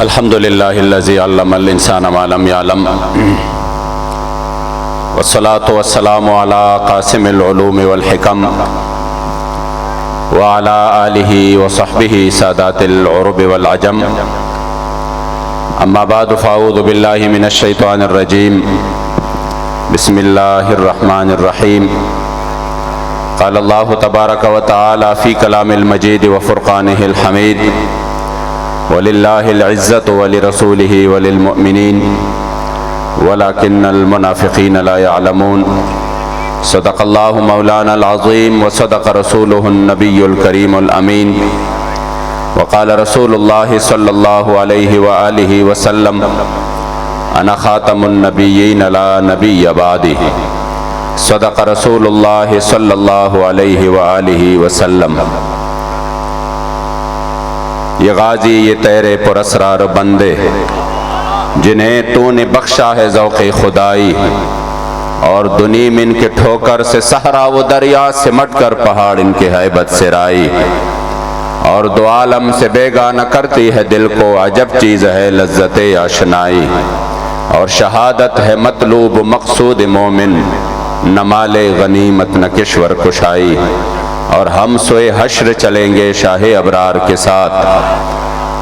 अल्हम्दुलिल्लाहिल्लज़ी अल्लमल इंसाना मा लम यअलम वस्सलातु वस्सलामु अला क़ासिमिल उलूमि वल हिकम व अला आलिहि व सहबिहि सादातिल उरुब वल अजम। अम्मा बाद फ़अऊज़ु बिल्लाहि मिनश शैतानिर रजीम। बिस्मिल्लाहिर रहमानिर रहीम। क़ाल अल्लाहु तबारक व तआला फ़ी कलामिल मजीद व फ़ुरक़ानिहिल हमीद वलिल्लाहिल इज़्ज़तु वलिरसूलिहि वलिलमुअमिनीन वलाकिन्नल मुनाफ़िक़ीन ला यअलमून। सदक़ल्लाहु मौलानाल अज़ीम व सदक़ रसूलुहुन नबियुल करीमुल अमीन। व क़ाल रसूलुल्लाहि सल्लल्लाहु अलैहि व आलिहि व सल्लम अना ख़ातमुन नबिय्यीन ला नबिय्य बादी। सदक़ रसूलुल्लाहि सल्लल्लाहु अलैहि व आलिहि व सल्लम। ये गाजी ये तेरे पुरस्रार बंदे जिन्हें तूने बख्शा है ज़ौक़े खुदाई, और दुनी में इनके ठोकर से सहरा वो दरिया सिमट कर पहाड़ इनके हैबत से राई, और दो आलम से बेगाना करती है दिल को अजब चीज़ है लज्जते आशनाई, और शहादत है मतलूब मकसूद मोमिन न माले गनीमत न किश्वर कुशाई। और हम सोए हश्र चलेंगे शाहे अबरार के साथ,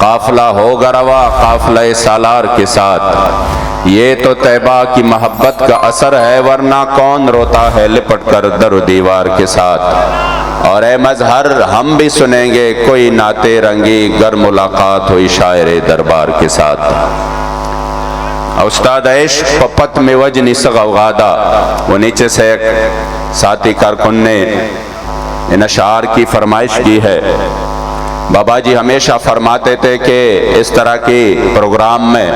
काफिला होगा रवा काफिला सालार के साथ। ये तो तैबा की मोहब्बत का असर है, वरना कौन रोता है लिपट कर दर दीवार के साथ। और ए मजहर हम भी सुनेंगे कोई नाते रंगी गर मुलाकात हुई शायरे दरबार के साथ। उस्ताद इश्क पपत में वजनी सगवादा, वो नीचे से एक साथी कारकुन ने इन अशार की फरमाइश की है। बाबा जी हमेशा फरमाते थे कि इस तरह की प्रोग्राम में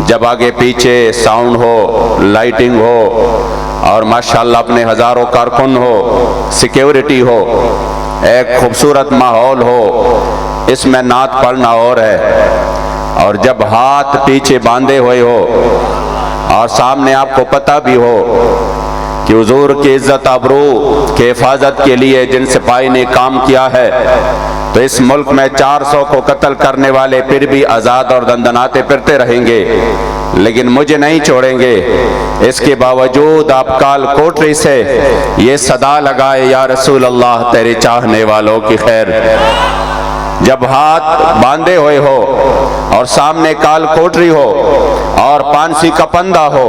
जब आगे पीछे साउंड हो, लाइटिंग हो, और माशाल्लाह अपने हजारों कारकुन हो, सिक्योरिटी हो, एक खूबसूरत माहौल हो, इसमें नात पढ़ना और है। और जब हाथ पीछे बांधे हुए हो और सामने आपको पता भी हो कि हुजूर की इज्जत आबरू के हिफाजत के लिए जिन सिपाही ने काम किया है, तो इस मुल्क में 400 को कत्ल करने वाले फिर भी आज़ाद और दंदनाते फिरते रहेंगे, लेकिन मुझे नहीं छोड़ेंगे। इसके बावजूद आप काल कोठरी से ये सदा लगाए, या रसूल अल्लाह तेरे चाहने वालों की खैर। जब हाथ बांधे हुए हो और सामने काल कोठरी हो और पानसी का पंदा हो,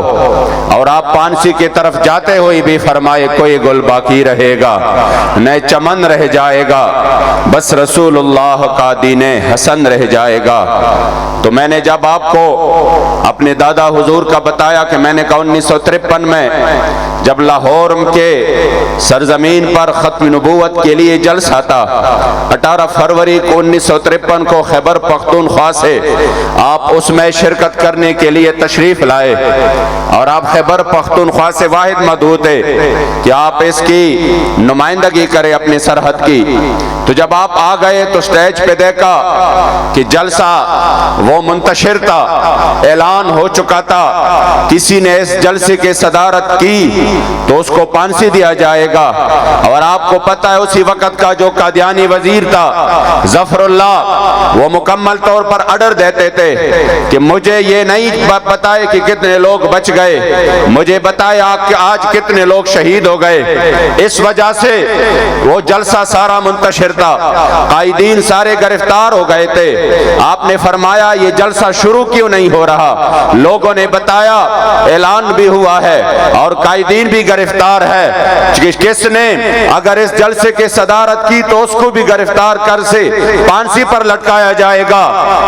और आप पानसी की तरफ जाते हुए भी फरमाए कोई गुल बाकी रहेगा न चमन रह जाएगा, बस रसूलुल्लाह का दीने हसन रह जाएगा। तो मैंने जब आपको अपने दादा हुजूर का बताया कि मैंने कहा 1953 में जब लाहौर के सरजमीन पर खत्म नबूवत के लिए जलसा था, 18 फरवरी को 1953 को खैबर पख्तूनख्वा से आप उसमें शिरकत करने के लिए तशरीफ लाए, और आप खैबर पख्तूनख्वा से वाहिद मदऊद थे कि आप इसकी नुमाइंदगी करें अपनी सरहद की। तो जब आप आ गए तो स्टेज पे देखा कि जलसा वो मुंतशिर था, ऐलान हो चुका था, किसी ने इस जलसे की सदारत की तो उसको फांसी दिया जाएगा। और आपको पता है उसी वक्त का जो कादियानी वजीर था जफरुल्लाह, वो मुकम्मल तौर पर ऑर्डर देते थे कि मुझे ये नहीं बताए कि कितने लोग बच गए, मुझे बताया कि आज कितने लोग शहीद हो गए। इस वजह से वो जलसा सारा मुंतशिर था, कायदीन सारे गिरफ्तार हो गए थे। आपने फरमाया ये जलसा शुरू क्यों नहीं हो रहा? लोगों ने बताया ऐलान भी हुआ है और कायदीन भी गिरफ्तार है, किसने अगर इस जलसे के सदारत की तो उसको भी गिरफ्तार कर से फांसी पर लटकाया जाएगा।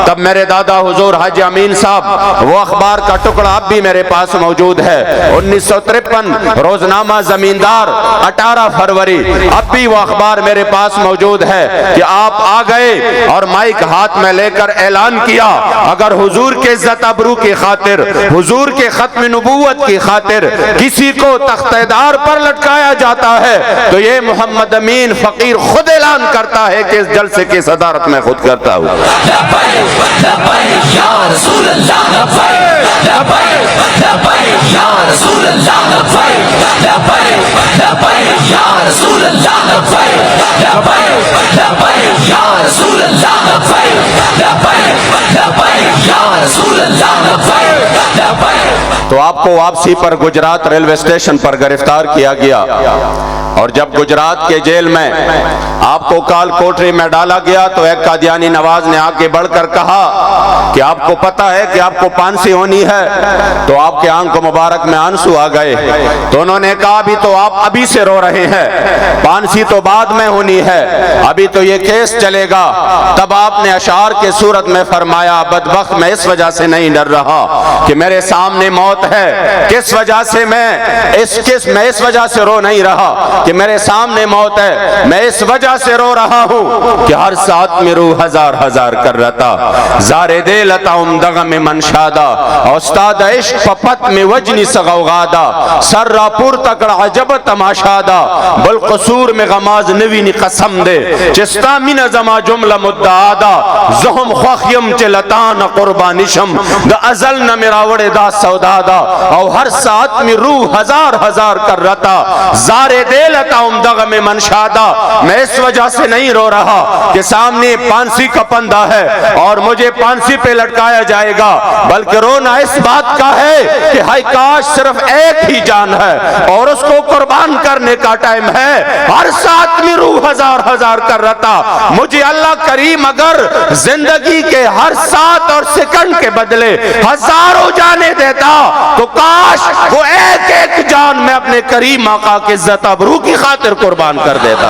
तब मेरे दादा हुजूर हाजी अमीन साहब, वो अखबार का टुकड़ा अब भी मेरे पास मौजूद है, 1953 रोजनामा जमींदार 18 फरवरी, अब भी वो अखबार मेरे पास मौजूद है कि आप आ गए और माइक हाथ में लेकर ऐलान किया अगर हुजूर के इज्जत अबरू की खातिर, हुजूर के खत्म नबूवत की खातिर किसी को तख्तेदार पर लटकाया जाता है तो ये मोहम्मद अमीन फकीर खुद ऐलान करता है कि इस जलसे की सदारत में खुद करता हूँ। या तो आपको वापसी पर गुजरात रेलवे स्टेशन पर गिरफ्तार किया गया और जब गुजरात के जेल में आपको काल कोठरी में डाला गया तो एक कादियानी नवाज ने आगे बढ़कर कहा कि आपको पता है कि आपको फांसी होनी है। तो आपके आंख मुबारक में आंसू आ गए। तो उन्होंने कहा अभी तो आप अभी से रो रहे हैं, फांसी तो बाद में होनी है, अभी तो ये केस चलेगा। तब आपने अशार के सूरत में फरमाया बदबख्त मैं इस वजह से नहीं डर रहा कि मेरे सामने मौत है। किस वजह से मैं इस वजह से रो नहीं रहा कि मेरे सामने मौत है, मैं इस वजह से रो रहा हूं कि हर साथ में रूह हजार हजार कर रहा ज़ारे दे लता उमदग में मनशादा औस्ताद इश्क पपत में वजनी सगौगादा सर्रापुर तकड़ा अजब तमाशादा बल कसूर में गमाज नवीनी कसम दे चिस्ता मिन जमा जुमला मुद्दादा ज़हम ख्वाखियम चे लतान कुर्बानिशम द अजल न मिरावड़े दा सौदादा और हर साथ में रूह हजार हजार कर रहा ज़ारे दे लता उमदग में मनशादा। मैं इस वजह से नहीं रो रहा कि सामने फांसी का फंदा है और मुझे फांसी पे लटकाया जाएगा, बल्कि रोना इस बात का है कि हाय काश सिर्फ एक ही जान है और उसको कुर्बान करने का टाइम है। हर साथ में रूह हजार हजार कर रहा। मुझे अल्लाह करीम अगर जिंदगी के हर सात और सेकंड के बदले हजारों जाने देता तो काश वो एक एक जान में अपने करीम आका की इज्जत अबरू की खातिर कुर्बान कर देता।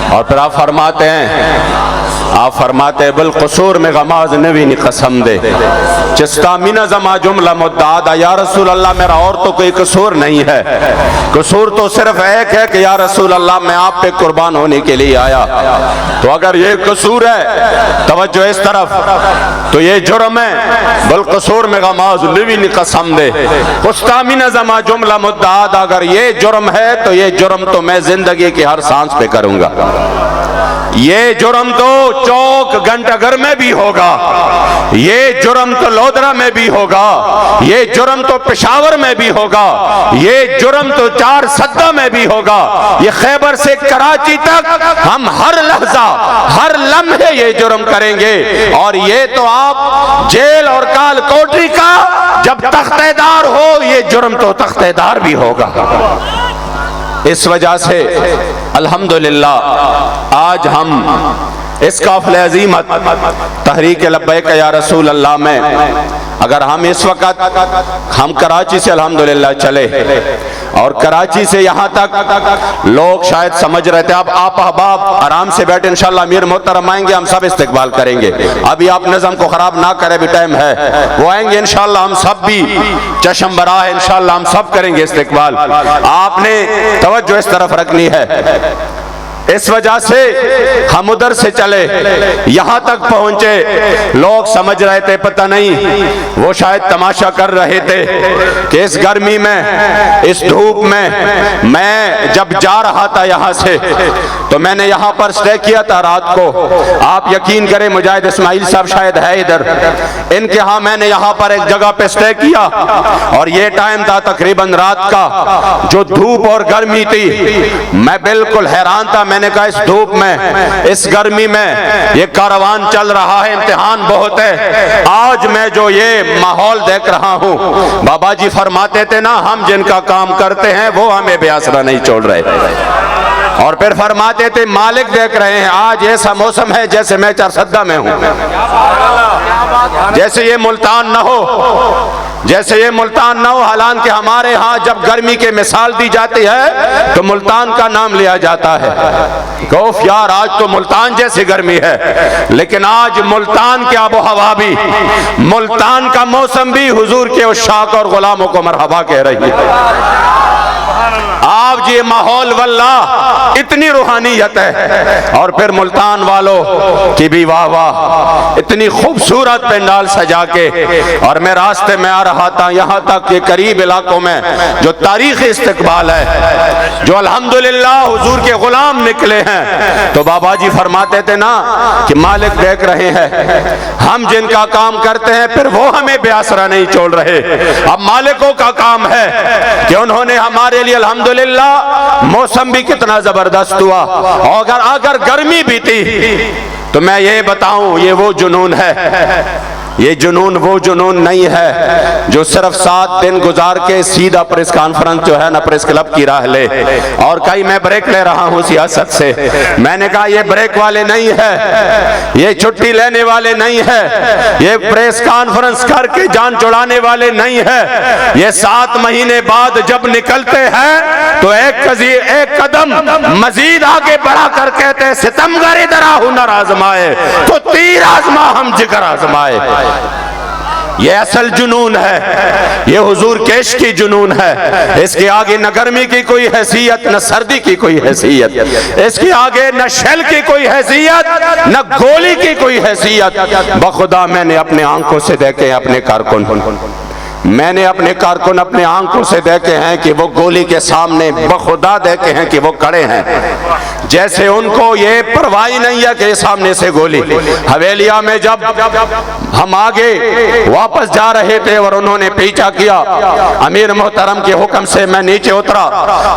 और फिर आप फरमाते हैं बिल कसूर में गमाज नवीनी कसम दे चिस्ता मिना जमा जुमला मुद्दादा। या रसूल अल्लाह मेरा और तो कोई कसूर नहीं है, कसूर तो सिर्फ एक है कि या रसूल अल्लाह मैं आप पे कुर्बान होने के लिए आया। तो अगर ये कसूर है, तवज्जो इस तरफ, तो ये जुर्म है। बिल कसूर में गमाज नवीनी कसम दे कुस्ता मिना जमा जुमला मुद्दादा। अगर ये जुर्म है तो ये जुर्म तो मैं जिंदगी की हर सांस पे करूंगा। ये जुर्म तो चौक घंटाघर में भी होगा, ये जुर्म तो लोधरा में भी होगा, ये जुर्म तो पेशावर में भी होगा, ये जुर्म तो चार सद्दा में भी होगा, ये खैबर से कराची तक हम हर लहजा हर लम्हे ये जुर्म करेंगे। और ये तो आप जेल और काल कोठरी का जब तख्तेदार हो, ये जुर्म तो तख्तेदार भी होगा। इस वजह से अल्हम्दुलिल्लाह आज हम इस काफ़िले अज़ीमत तहरीक लब्बैक या रसूल अल्लाह में अगर हम इस वक़्त हम कराची से अल्हम्दुलिल्लाह चले और कराची से यहाँ तक लोग शायद समझ रहे थे अब आप अहबाब आराम से बैठे, इंशाल्लाह अमीर मोहतरम आएंगे, हम सब इस्तिकबाल करेंगे। अभी आप निज़म को ख़राब ना करें, भी टाइम है, वो आएंगे इंशाल्लाह, हम सब भी चश्म बरा है इंशाल्लाह, हम सब करेंगे इस्तिकबाल। आपने तवज्जो इस तरफ रखनी है। इस वजह से हम उधर से चले, यहां तक पहुंचे, लोग समझ रहे थे पता नहीं, वो शायद तमाशा कर रहे थे कि इस गर्मी में इस धूप में मैं जब जा रहा था यहां से तो मैंने यहां पर स्टे किया था रात को। आप यकीन करें मुजाहिद इस्माइल साहब शायद है इधर, इनके यहां मैंने यहां पर एक जगह पे स्टे किया और ये टाइम था तकरीबन रात का, जो धूप और गर्मी थी, मैं बिल्कुल हैरान था। मैंने कहा इस धूप में इस गर्मी में ये कारवान चल रहा है, इम्तिहान बहुत है। आज मैं जो ये माहौल देख रहा हूँ, बाबा जी फरमाते थे ना, हम जिनका काम करते हैं वो हमें बेआसरा नहीं छोड़ रहे। और फिर फरमाते थे मालिक देख रहे हैं, आज ऐसा मौसम है जैसे मैं चारसद्दा में हूँ, जैसे ये मुल्तान न हो, जैसे ये मुल्तान न हो। हालांकि हमारे यहाँ जब गर्मी के मिसाल दी जाती है तो मुल्तान का नाम लिया जाता है, गौफ यार आज तो मुल्तान जैसी गर्मी है, लेकिन आज मुल्तान की आबो हवा भी, मुल्तान का मौसम भी हुजूर के उशाक और गुलामों को मरहबा कह रही है। आप आप जी माहौल वल्लाह इतनी रूहानियत है। और फिर मुल्तान वालों की भी वाह वाह, इतनी खूबसूरत पंडाल सजा के। और मैं रास्ते में आ रहा था, यहाँ तक के करीब इलाकों में जो तारीखी इस्तकबाल है, जो अल्हम्दुलिल्लाह हुजूर के गुलाम निकले हैं, तो बाबा जी फरमाते थे ना कि मालिक देख रहे हैं हम जिनका काम करते हैं, फिर वो हमें बेआसरा नहीं छोड़ रहे। अब मालिकों का काम है कि उन्होंने हमारे लिए अल्हम्दुलिल्लाह मौसम भी कितना जबरदस्त हुआ। और अगर गर्मी भी थी तो मैं ये बताऊं, ये वो जुनून है, ये जुनून वो जुनून नहीं है जो सिर्फ 7 दिन गुजार के सीधा प्रेस कॉन्फ्रेंस जो है ना प्रेस क्लब की राह ले। और कहीं मैं ब्रेक ले रहा हूं सियासत से, मैंने कहा ये ब्रेक वाले नहीं है, ये छुट्टी लेने वाले नहीं है, ये प्रेस कॉन्फ्रेंस करके जान छुड़ाने वाले नहीं है। ये 7 महीने बाद जब निकलते हैं तो एक कदम मजीद आगे बढ़ा कर कहते हैं सितमगर इधर हुनर आजमाए तो तीर आजमा हम जिगर आजमाए। ये असल जुनून है, ये हुजूर के इश्क की जुनून है। इसके आगे न गर्मी की कोई हैसियत, न सर्दी की कोई हैसियत, इसके आगे न शेल की कोई हैसियत, न गोली की कोई हैसियत। बखुदा मैंने अपने आंखों से देखे अपने कारकुन, मैंने अपने कारकुन अपने आंखों से देखे हैं कि वो गोली के सामने बखुदा देखे हैं कि वो खड़े हैं, जैसे उनको ये परवाह नहीं है कि सामने से गोली। हवेलिया में जब हम आगे वापस जा रहे थे और उन्होंने पीछा किया, अमीर मोहतरम के हुक्म से मैं नीचे उतरा,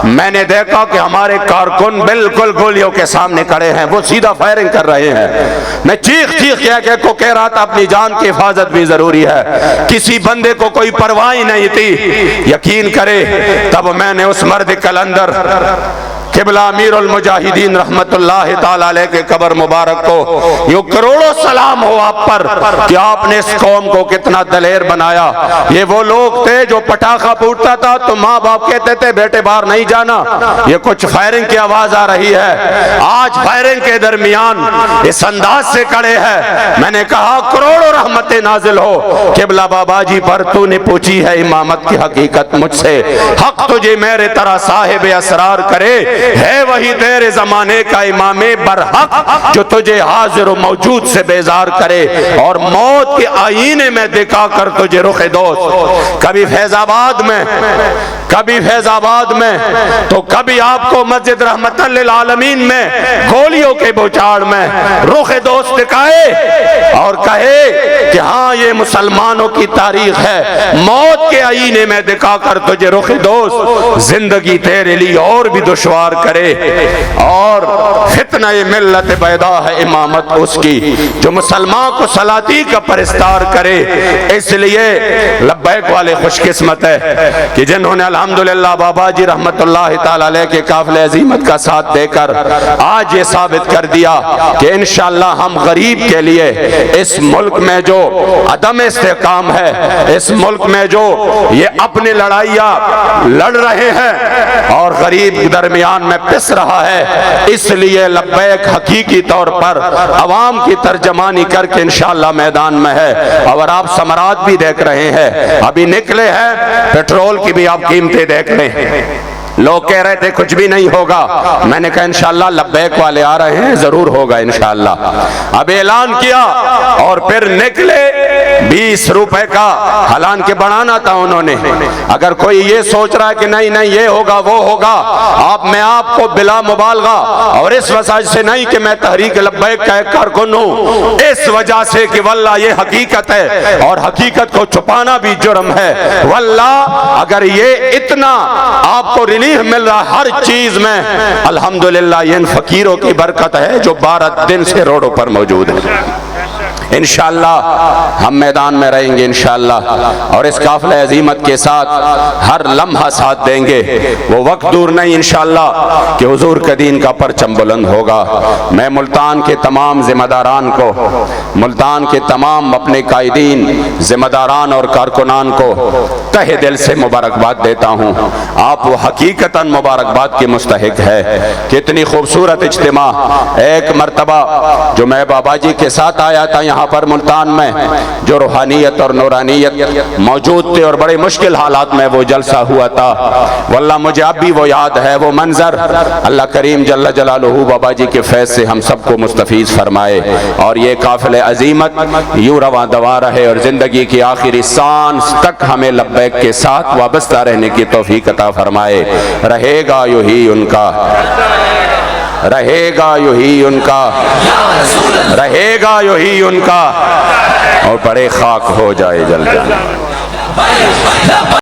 मैंने देखा कि हमारे कारकुन बिल्कुल गोलियों के सामने खड़े हैं, वो सीधा फायरिंग कर रहे हैं। मैं चीख चीख को कह रहा था अपनी जान की हिफाजत भी जरूरी है, किसी बंदे को कोई परवाह नहीं थी। यकीन करे तब मैंने उस मर्द कलंदर किबला अमीरुल मुजाहिदीन रहमतुल्लाह ताला अलैह के कब्र मुबारक को यूं करोड़ों सलाम हो आप पर कि आपने इस कौम को कितना दलेर बनाया। ये वो लोग थे जो पटाखा फूटता था तो माँ बाप कहते थे बेटे बाहर नहीं जाना, ये कुछ फायरिंग की आवाज आ रही है। आज फायरिंग के दरमियान इस अंदाज से खड़े हैं। मैंने कहा करोड़ों रहमतें नाजिल हो किबला बाबा जी पर, तूने पूछी है इमामत की हकीकत मुझसे, हक तुझे मेरे तरह साहिब असरार करे, है वही तेरे जमाने का इमामे बरहक जो तुझे हाजिर मौजूद से बेजार करे और मौत के आईने में दिखा कर तुझे रुखे दोस्त। कभी फैजाबाद में, कभी फैजाबाद में तो कभी आपको मस्जिद रहमतुल लिल आलमीन में गोलियों के बौछार में रुखे दोस्त दिखाए और कहे कि हाँ ये मुसलमानों की तारीख है, मौत के आईने में दिखा कर तुझे रुखे दोस्त जिंदगी तेरे लिए और भी दुश्वार करे। और फितना मिल्लत बैदा है इमामत उसकी जो मुसलमान को सलाती का परिस्तार करे। इसलिए लब्बैक वाले खुशकिस्मत है कि जिन्होंने अल्हम्दुलिल्लाह बाबा जी रहमतुल्लाह ताला अलैह के काफिले अजीमत का साथ देकर आज ये साबित कर दिया कि इंशाअल्लाह हम गरीब के लिए इस मुल्क में जो अदम इस्तेकाम है, इस मुल्क में जो ये अपनी लड़ाइयाँ लड़ रहे हैं और गरीब दरमियान में पिस रहा है, इसलिए लब्बैक हकीकी तौर पर अवाम की तर्जमानी करके इंशाअल्लाह मैदान में है। और आप समरात भी देख रहे हैं, अभी निकले हैं, पेट्रोल की भी आप कीमतें देख लें। लोग कह रहे थे कुछ भी नहीं होगा, मैंने कहा इंशाअल्लाह लब्बैक वाले आ रहे हैं, जरूर होगा इंशाअल्लाह। अब ऐलान किया और फिर निकले 20 रुपए का हलान के बढ़ाना था उन्होंने। अगर कोई ये सोच रहा है कि नहीं नहीं ये होगा वो होगा, आप मैं आपको बिला मुबालगा और इस वजह से नहीं कि मैं तहरीक लब्बैक का एक कारकुन हूँ, इस वजह से कि वल्लाह ये हकीकत है और हकीकत को छुपाना भी जुर्म है। वल्लाह अगर ये इतना आपको रिलीफ मिल रहा हर चीज में, अल्हम्दुलिल्लाह इन फकीरों की बरकत है जो 12 दिन से रोडों पर मौजूद है। इंशाअल्लाह हम मैदान में रहेंगे इंशाअल्लाह और इस काफिले अजीमत के साथ हर लम्हा साथ देंगे। वो वक्त दूर नहीं इंशाअल्लाह कि हुजूर के दीन का परचम बुलंद होगा। मैं मुल्तान के तमाम जिम्मेदारान को, मुल्तान के तमाम अपने कायदीन, जिम्मेदारान और कारकुनान को तहे दिल से मुबारकबाद देता हूँ। आप वो हकीकतन मुबारकबाद के मुस्तहिक है। कितनी खूबसूरत इज्तिमा। एक मरतबा जो मैं बाबा जी के साथ आया था यहाँ यहाँ पर मुल्तान में जो रूहानियत और नूरानियत मौजूद थे और बड़े मुश्किल हालात में वो जलसा हुआ था। वल्लाह मुझे अब भी वो याद है, वो मंजर। अल्लाह करीम जल्ल जलालुहु बाबा जी के फैज़ से हम सबको मुस्तफीज़ फरमाए और ये काफ़िले अजीमत यूँ रवां दवा रहे और ज़िंदगी की आखिरी सांस तक हमें लब्बैक के साथ वाबस्ता रहने की तौफीक अता फरमाए। रहेगा यूँ ही उनका, रहेगा यूँ ही उनका, रहेगा यूँ ही उनका और बड़े खाक हो जाए जल जाए।